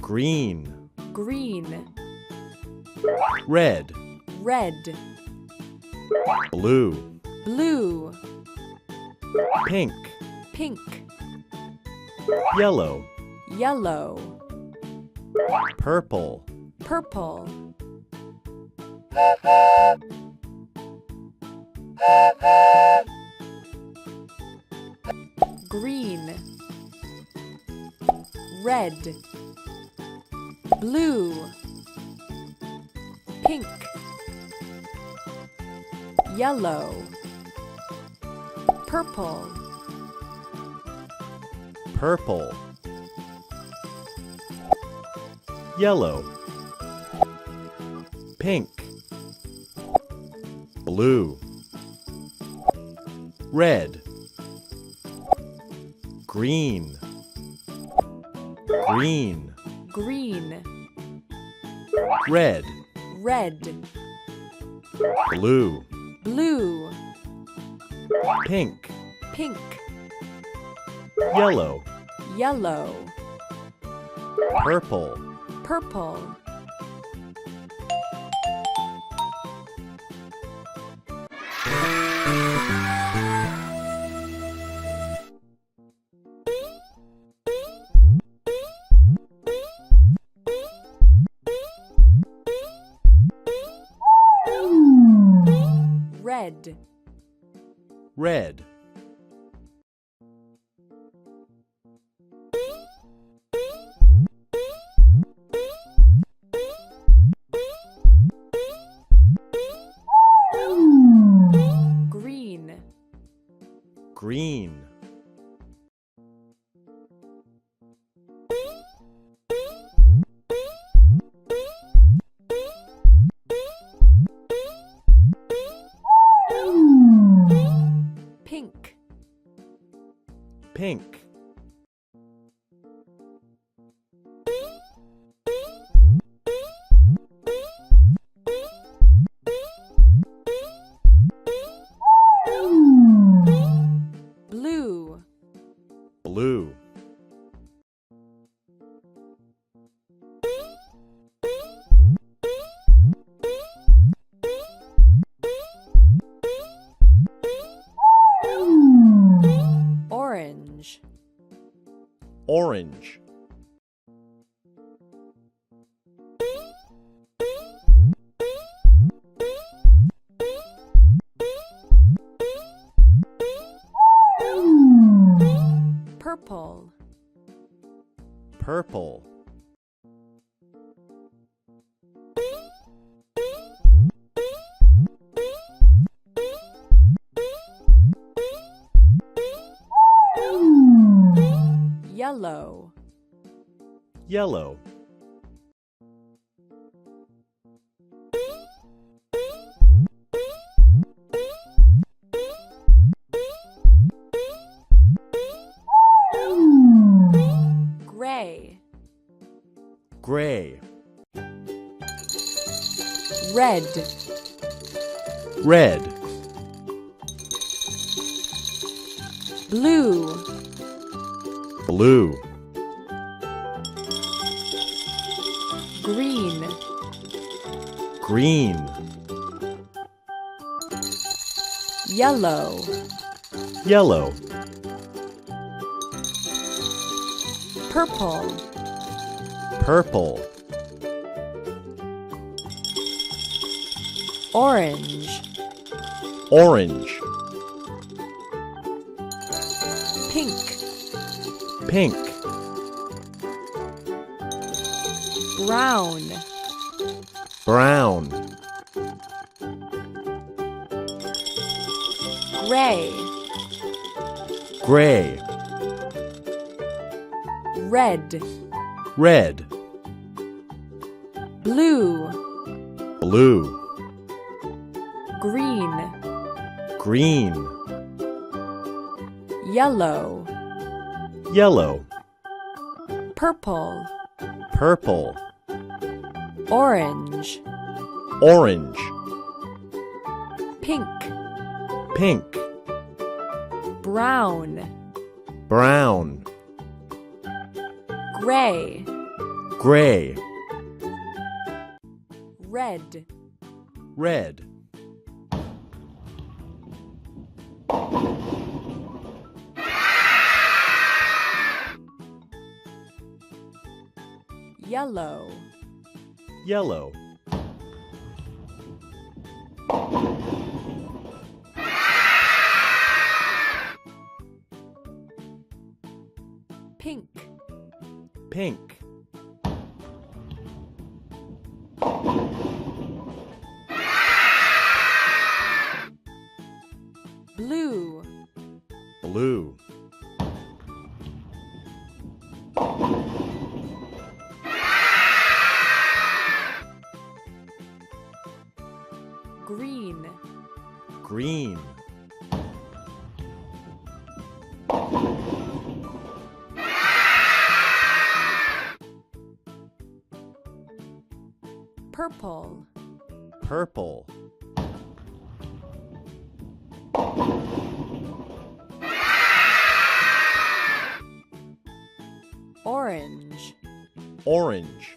Green. Green. Red. Red. Blue. Blue. Pink. Pink. Yellow. Yellow. Purple. Purple. Green. Red. Blue. Pink. Yellow. Purple. Purple. Yellow. Pink. Blue. Red. Green. Green. Green. Red. Red. Blue. Blue. Pink. Pink. Yellow. Yellow. Purple. Purple. Red. Red. Green. Green. Pink. Pink. Blue. Blue. Orange. Orange. Purple. Purple. Yellow. Yellow. Gray. Gray. Red. Red. Blue. Blue. Green. Green. Yellow. Yellow. Purple. Purple. Orange. Orange. Pink. Pink. Brown. Brown. Gray. Gray. Red. Red. Blue. Blue. Green. Green. Yellow. Yellow. Purple. Purple. Orange. Orange. pink, pink, brown, brown, gray, gray, red, red, yellow, yellow, pink, pink, blue, blue, green, green, purple, purple, orange, orange,